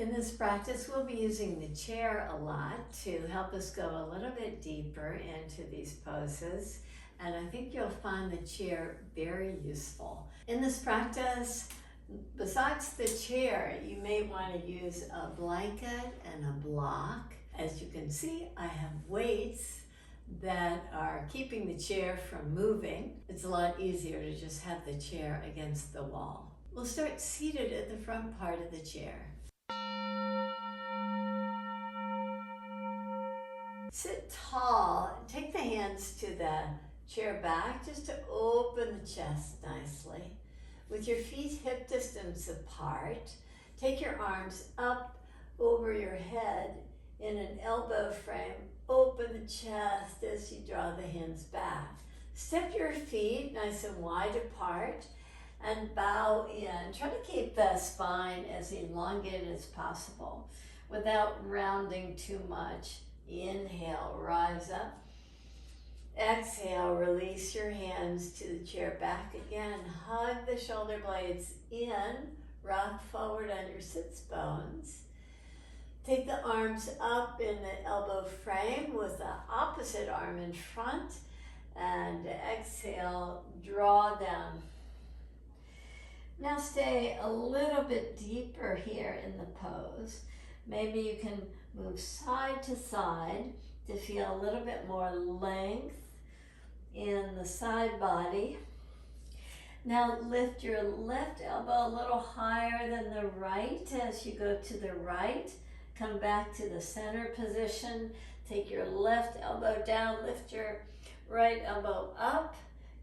In this practice, we'll be using the chair a lot to help us go a little bit deeper into these poses, and I think you'll find the chair very useful. In this practice, besides the chair, you may want to use a blanket and a block. As you can see, I have weights that are keeping the chair from moving. It's a lot easier to just have the chair against the wall. We'll start seated at the front part of the chair. Sit tall. Take the hands to the chair back just to open the chest nicely. With your feet hip distance apart, take your arms up over your head in an elbow frame. Open the chest as you draw the hands back. Step your feet nice and wide apart and bow in. Try to keep the spine as elongated as possible without rounding too much. Inhale, rise up. Exhale, release your hands to the chair back again. Hug the shoulder blades in. Rock forward on your sits bones. Take the arms up in the elbow frame with the opposite arm in front. And exhale, draw down. Now stay a little bit deeper here in the pose. Maybe you can move side to side to feel a little bit more length in the side body. Now lift your left elbow a little higher than the right as you go to the right. Come back to the center position. Take your left elbow down, lift your right elbow up.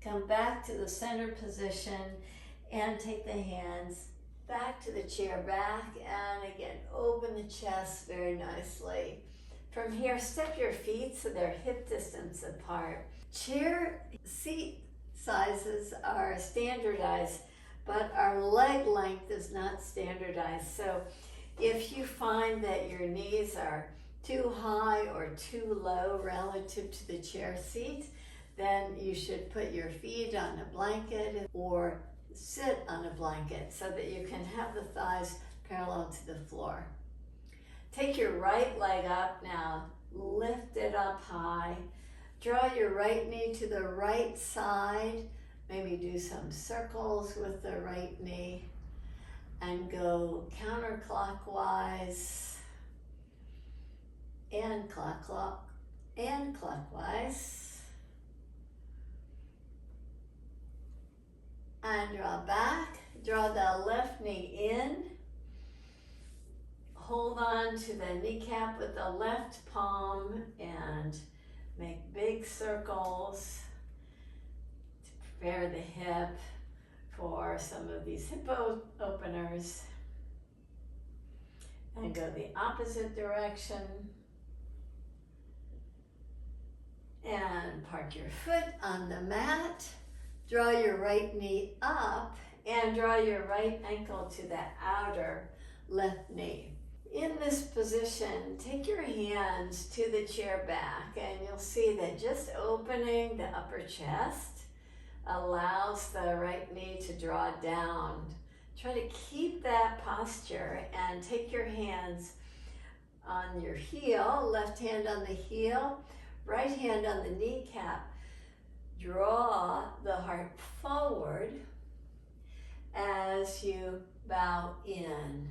Come back to the center position and take the hands back to the chair back, and again, open the chest very nicely. From here, step your feet so they're hip distance apart. Chair seat sizes are standardized, but our leg length is not standardized. So if you find that your knees are too high or too low relative to the chair seat, then you should put your feet on a blanket or sit on a blanket so that you can have the thighs parallel to the floor. Take your right leg up now, lift it up high. Draw your right knee to the right side. Maybe do some circles with the right knee and go counterclockwise and clockwise. And draw back, draw the left knee in. Hold on to the kneecap with the left palm and make big circles to prepare the hip for some of these hip openers. And go the opposite direction. And park your foot on the mat. Draw your right knee up and draw your right ankle to the outer left knee. In this position, take your hands to the chair back, and you'll see that just opening the upper chest allows the right knee to draw down. Try to keep that posture and take your hands on your heel, left hand on the heel, right hand on the kneecap. Draw the heart forward as you bow in.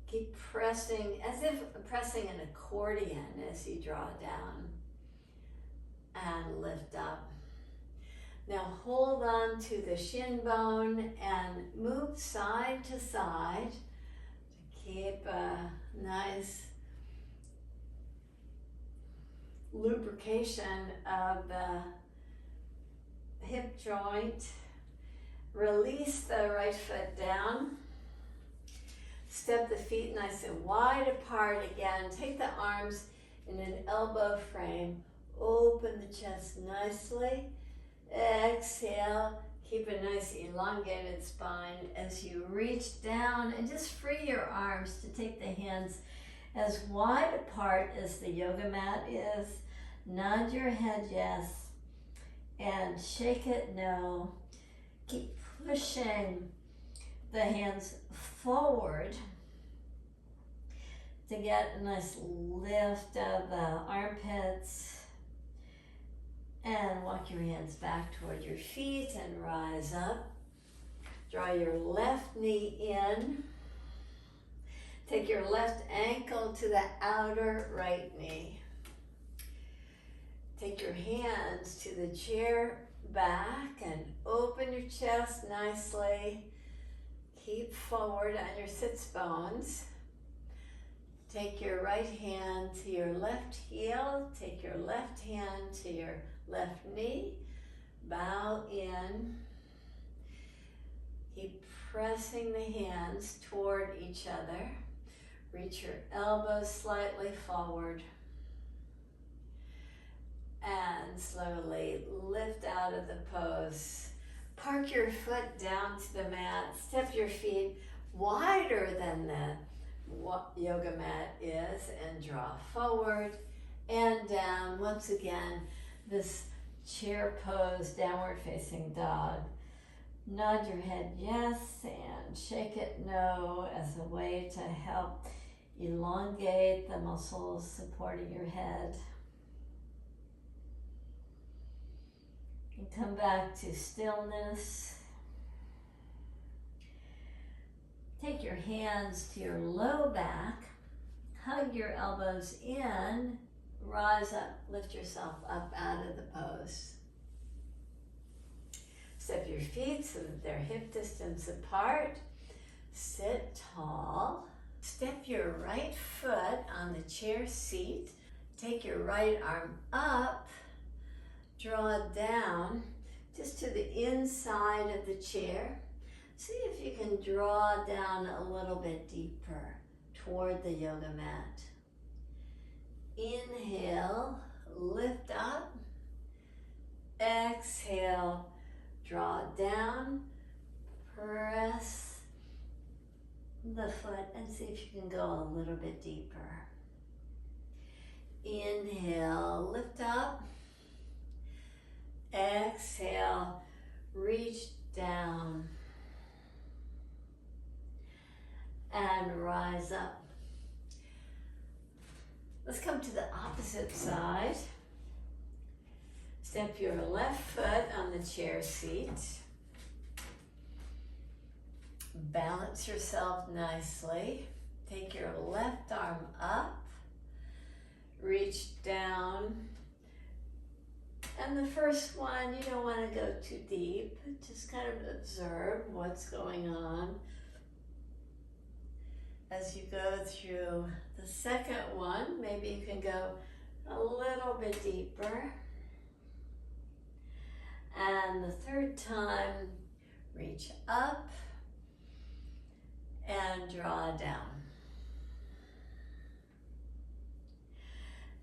Keep pressing, as if pressing an accordion as you draw down and lift up. Now hold on to the shin bone and move side to side to keep a nice lubrication of the hip joint. Release the right foot down. Step the feet nice and wide apart again. Take the arms in an elbow frame. Open the chest nicely. Exhale. Keep a nice elongated spine as you reach down, and just free your arms to take the hands as wide apart as the yoga mat is. Nod your head yes, and shake it no. Keep pushing the hands forward to get a nice lift of the armpits. And walk your hands back toward your feet and rise up. Draw your left knee in. Take your left ankle to the outer right knee. Take your hands to the chair back and open your chest nicely. Keep forward on your sits bones. Take your right hand to your left heel. Take your left hand to your left knee. Bow in. Keep pressing the hands toward each other. Reach your elbows slightly forward. And slowly lift out of the pose. Park your foot down to the mat. Step your feet wider than the yoga mat is and draw forward and down. Once again, this chair pose, downward facing dog. Nod your head yes and shake it no as a way to help elongate the muscles supporting your head. And come back to stillness. Take your hands to your low back. Hug your elbows in. Rise up, lift yourself up out of the pose. Step your feet so that they're hip distance apart. Sit tall. Step your right foot on the chair seat. Take your right arm up. Draw down just to the inside of the chair. See if you can draw down a little bit deeper toward the yoga mat. Inhale, lift up. Exhale, draw down. Press the foot and see if you can go a little bit deeper. Inhale, lift up. Exhale, reach down. And rise up. Let's come to the opposite side. Step your left foot on the chair seat. Balance yourself nicely. Take your left arm up. Reach down. And the first one, you don't want to go too deep. Just kind of observe what's going on. As you go through the second one, maybe you can go a little bit deeper. And the third time, reach up and draw down.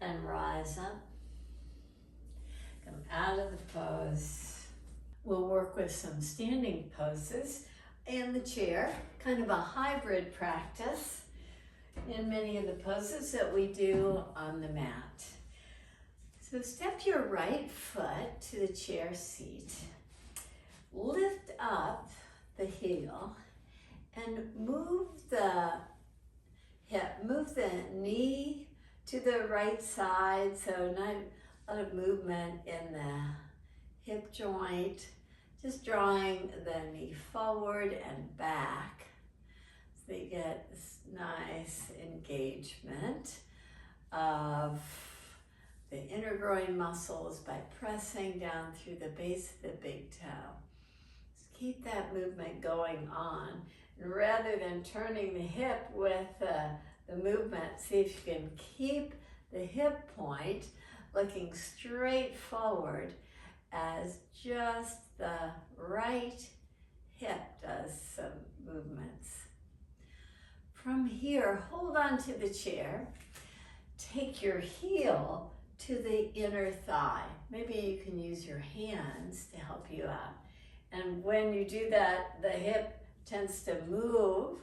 And rise up. Come out of the pose. We'll work with some standing poses in the chair, kind of a hybrid practice in many of the poses that we do on the mat. So step your right foot to the chair seat, lift up the heel, and move the hip, move the knee to the right side, so not a lot of movement in the hip joint. Just drawing the knee forward and back so you get this nice engagement of the inner groin muscles by pressing down through the base of the big toe. Just keep that movement going on. And rather than turning the hip with the movement, see if you can keep the hip point looking straight forward as just the right hip does some movements. From here, hold on to the chair. Take your heel to the inner thigh. Maybe you can use your hands to help you out. And when you do that, the hip tends to move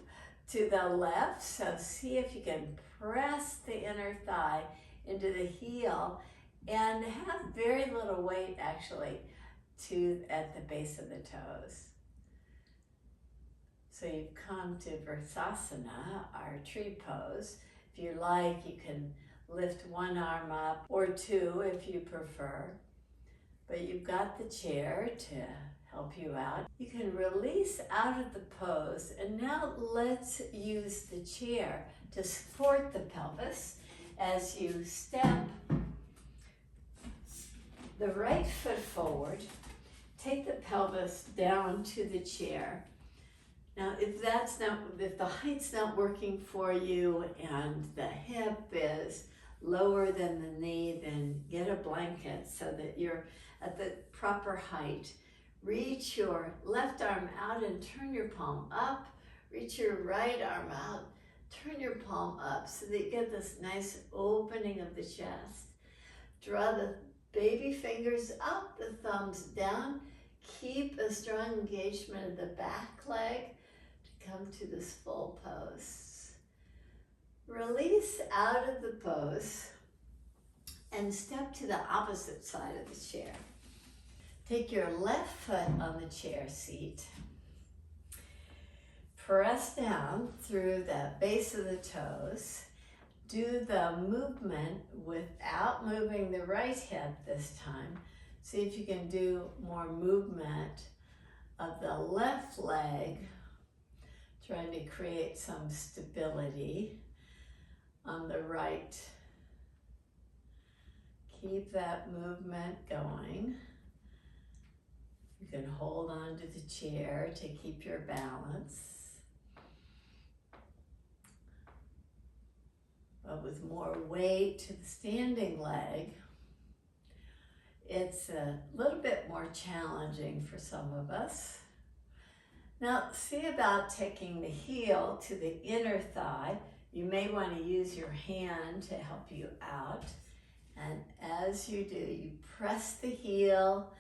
to the left. So see if you can press the inner thigh into the heel and have very little weight actually at the base of the toes. So you've come to vrksasana, our tree pose, If you like, you can lift one arm up or two if you prefer. But you've got the chair to help you out. You can release out of the pose, and now let's use the chair to support the pelvis as you step the right foot forward, take the pelvis down to the chair. Now, if the height's not working for you and the hip is lower than the knee, then get a blanket so that you're at the proper height. Reach your left arm out and turn your palm up. Reach your right arm out, turn your palm up so that you get this nice opening of the chest. Draw the baby fingers up, the thumbs down. Keep a strong engagement of the back leg to come to this full pose. Release out of the pose and step to the opposite side of the chair. Take your left foot on the chair seat. Press down through the base of the toes. Do the movement without moving the right hip this time. See if you can do more movement of the left leg, trying to create some stability on the right. Keep that movement going. You can hold on to the chair to keep your balance. But with more weight to the standing leg, it's a little bit more challenging for some of us. Now, see about taking the heel to the inner thigh. You may want to use your hand to help you out. And as you do, you press the heel,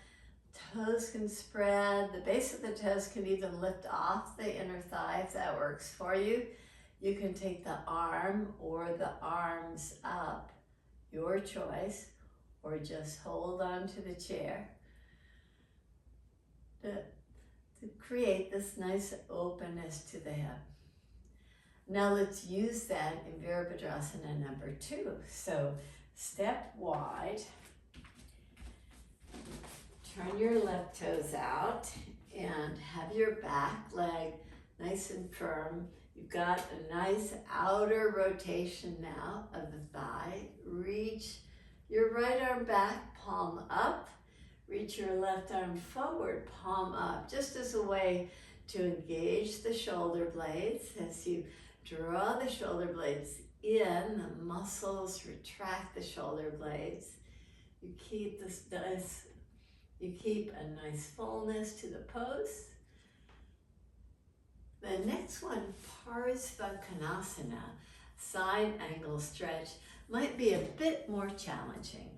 toes can spread, the base of the toes can even lift off the inner thigh if that works for you. You can take the arm or the arms up, your choice, or just hold on to the chair to create this nice openness to the hip. Now let's use that in Virabhadrasana number 2. So step wide, turn your left toes out, and have your back leg nice and firm. You've got a nice outer rotation now of the thigh. Reach your right arm back, palm up. Reach your left arm forward, palm up, just as a way to engage the shoulder blades. As you draw the shoulder blades in, the muscles retract the shoulder blades. You keep a nice fullness to the pose. The next one, Parsvakonasana, side angle stretch, might be a bit more challenging.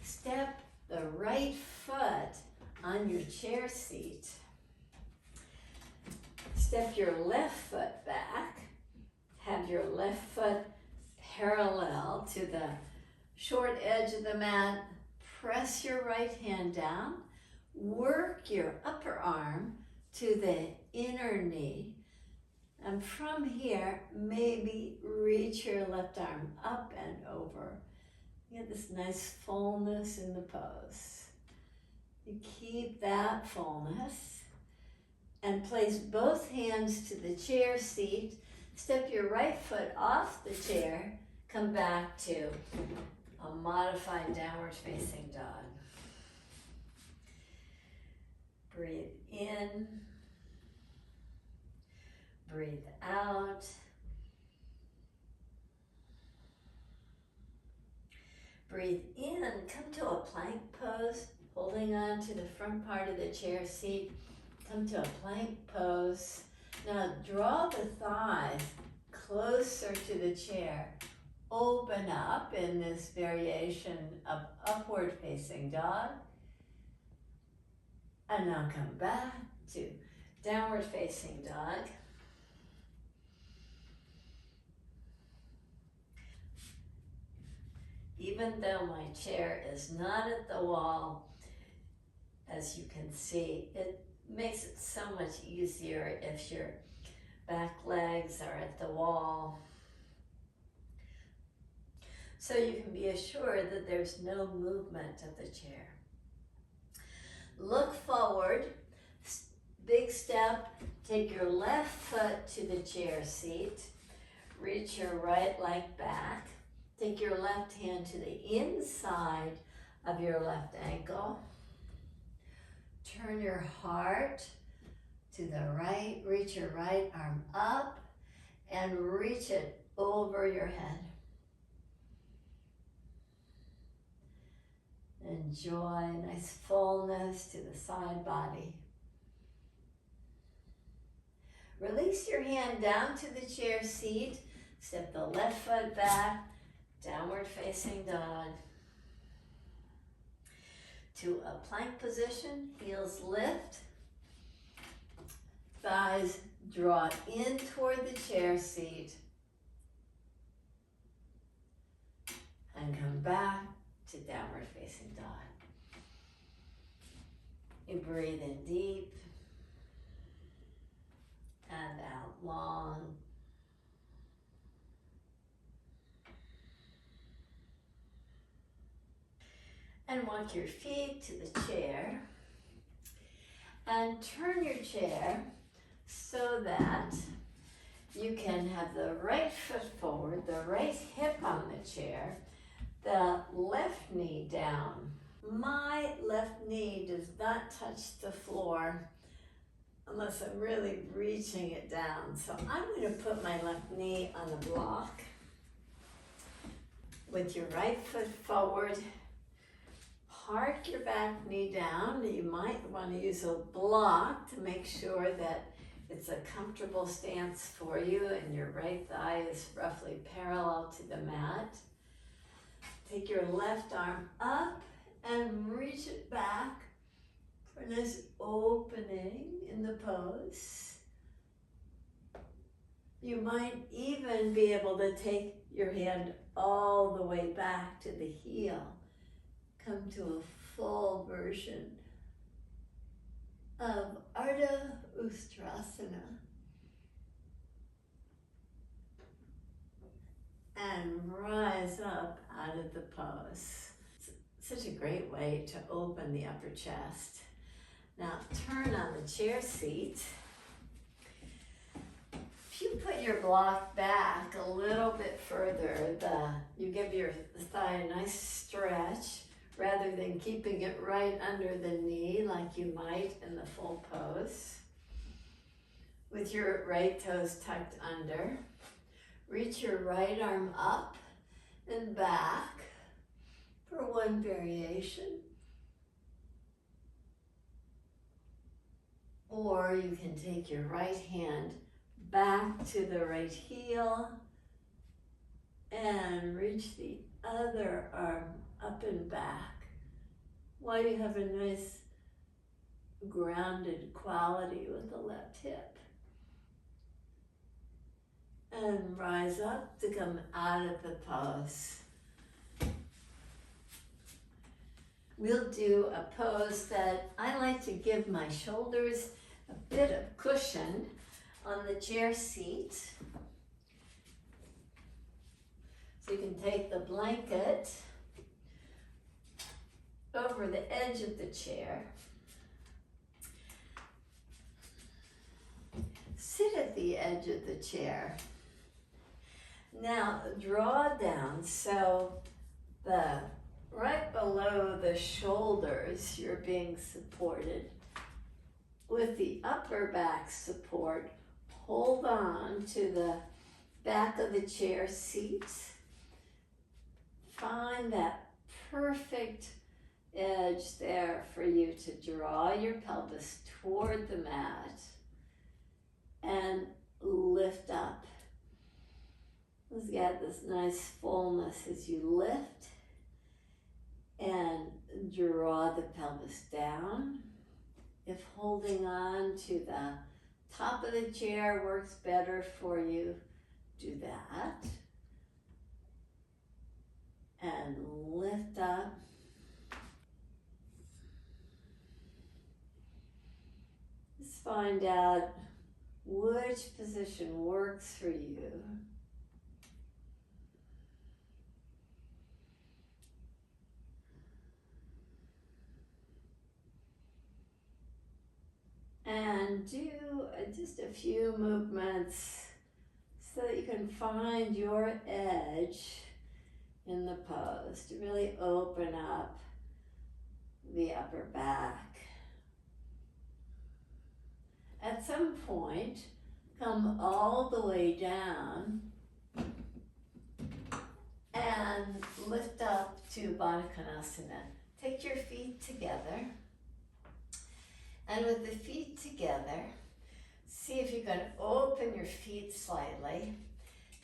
Step the right foot on your chair seat. Step your left foot back. Have your left foot parallel to the short edge of the mat. Press your right hand down. Work your upper arm to the inner knee. And from here, maybe reach your left arm up and over. You get this nice fullness in the pose. You keep that fullness and place both hands to the chair seat. Step your right foot off the chair. Come back to a modified downward facing dog. Breathe in. Breathe out. Breathe in, come to a plank pose, holding on to the front part of the chair seat. Come to a plank pose. Now draw the thighs closer to the chair. Open up in this variation of upward facing dog. And now come back to downward facing dog. Even though my chair is not at the wall, as you can see, it makes it so much easier if your back legs are at the wall. so you can be assured that there's no movement of the chair. Look forward, big step, take your left foot to the chair seat, reach your right leg back, take your left hand to the inside of your left ankle, turn your heart to the right, reach your right arm up and reach it over your head. Enjoy nice fullness to the side body. Release your hand down to the chair seat, step the left foot back, downward facing dog. To a plank position, heels lift, thighs draw in toward the chair seat, and come back to downward facing dog. You breathe in deep and out long. And walk your feet to the chair and turn your chair so that you can have the right foot forward, the right hip on the chair, the left knee down. My left knee does not touch the floor unless I'm really reaching it down. So I'm going to put my left knee on the block with your right foot forward. Park your back knee down. You might want to use a block to make sure that it's a comfortable stance for you and your right thigh is roughly parallel to the mat. Take your left arm up and reach it back for a nice opening in the pose. You might even be able to take your hand all the way back to the heel. Come to a full version of Ardha Ustrasana. And rise up out of the pose. It's such a great way to open the upper chest. Now turn on the chair seat. If you put your block back a little bit further, you give your thigh a nice stretch rather than keeping it right under the knee like you might in the full pose. With your right toes tucked under, reach your right arm up and back for one variation. Or you can take your right hand back to the right heel and reach the other arm up and back while you have a nice grounded quality with the left hip. And rise up to come out of the pose. We'll do a pose that I like to give my shoulders a bit of cushion on the chair seat. So you can take the blanket over the edge of the chair. Sit at the edge of the chair. Now draw down so right below the shoulders you're being supported. With the upper back support, hold on to the back of the chair seat. Find that perfect edge there for you to draw your pelvis toward the mat and lift up. Let's get this nice fullness as you lift and draw the pelvis down. If holding on to the top of the chair works better for you, do that. And lift up. Just find out which position works for you. and do just a few movements so that you can find your edge in the pose to really open up the upper back. At some point, come all the way down and lift up to Konasana. Take your feet together, and with the feet together, see if you can open your feet slightly.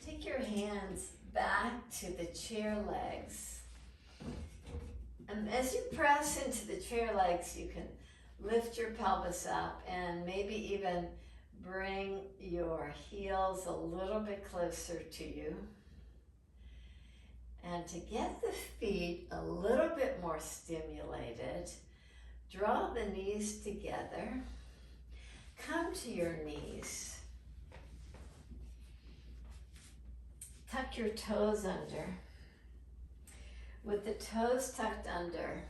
Take your hands back to the chair legs. And as you press into the chair legs, you can lift your pelvis up and maybe even bring your heels a little bit closer to you. And to get the feet a little bit more stimulated, draw the knees together. Come to your knees. Tuck your toes under. With the toes tucked under,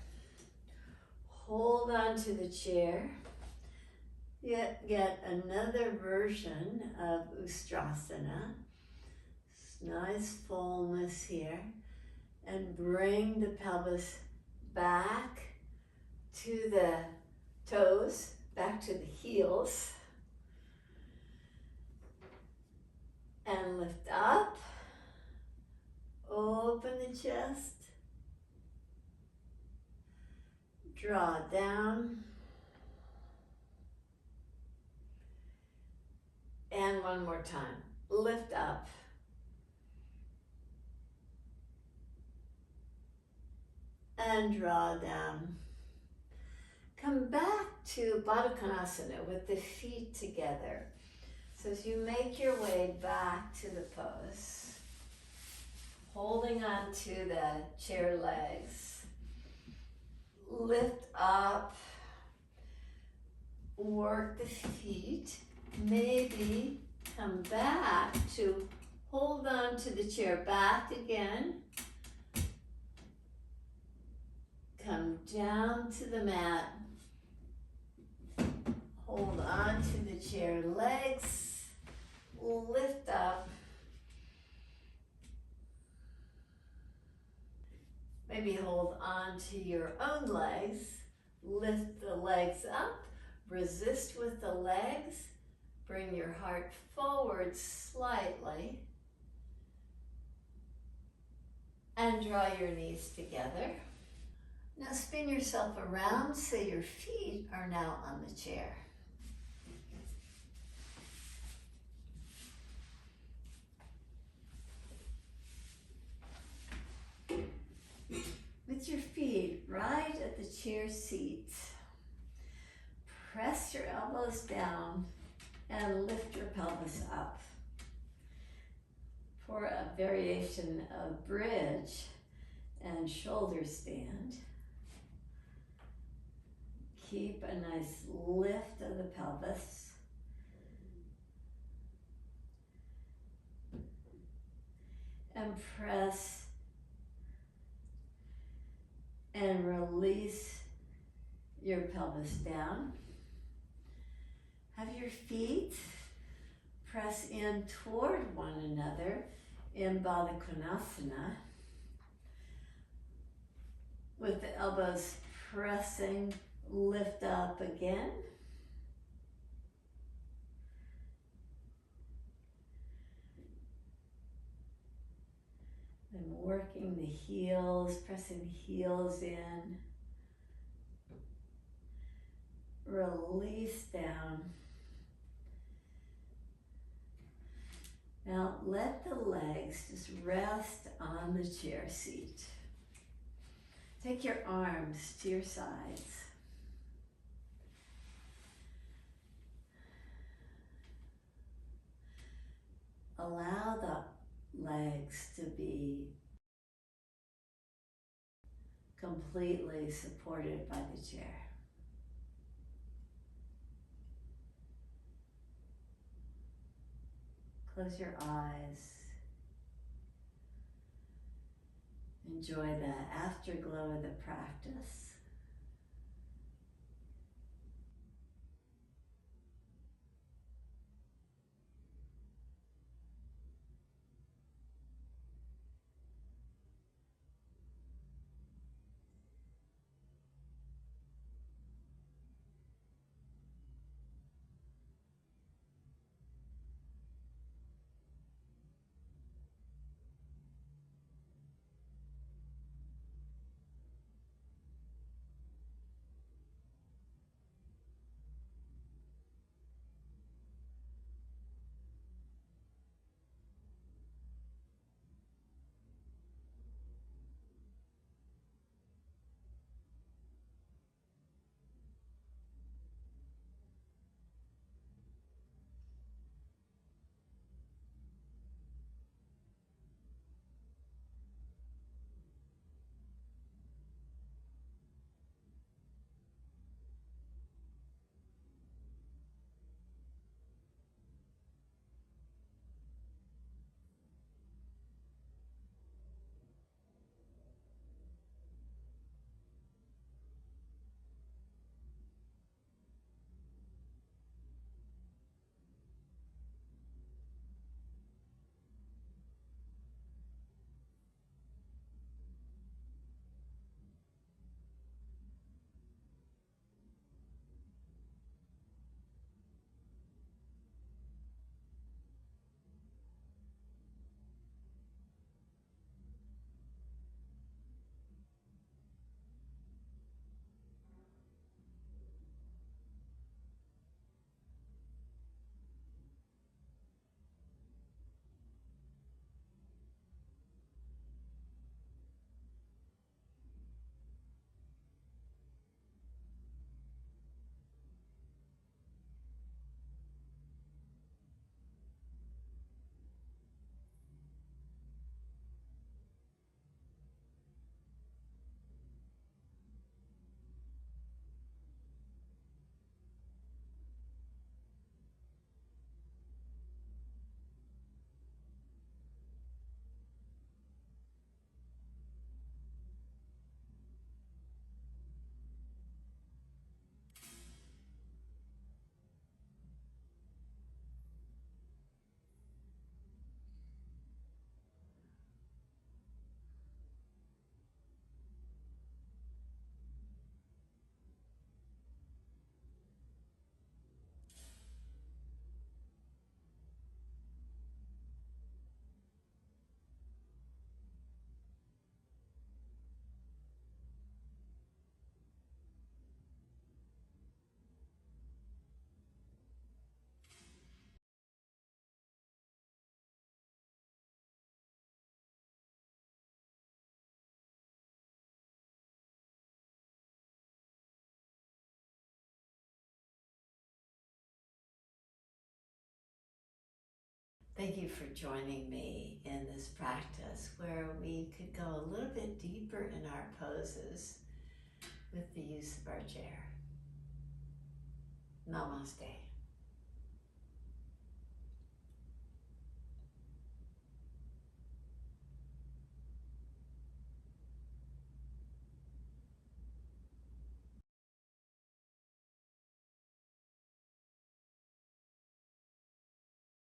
hold on to the chair. Get another version of Ustrasana. Nice fullness here. And bring the pelvis back to the toes, back to the heels. And lift up. Open the chest. Draw down. And one more time. Lift up. And draw down. Come back to Konasana with the feet together. So as you make your way back to the pose, holding on to the chair legs, lift up, work the feet, maybe come back to hold on to the chair back again. Come down to the mat. Hold on to the chair legs. Lift up. Maybe hold on to your own legs. Lift the legs up. Resist with the legs. Bring your heart forward slightly. And draw your knees together. Now spin yourself around so your feet are now on the chair. With your feet right at the chair seat, press your elbows down and lift your pelvis up for a variation of bridge and shoulder stand. Keep a nice lift of the pelvis. And press and release your pelvis down. Have your feet press in toward one another in Konasana, with the elbows pressing. Lift up again. And working the heels, pressing the heels in. Release down. Now let the legs just rest on the chair seat. Take your arms to your sides. Allow the legs to be completely supported by the chair. Close your eyes. Enjoy the afterglow of the practice. Thank you for joining me in this practice where we could go a little bit deeper in our poses with the use of our chair. Namaste.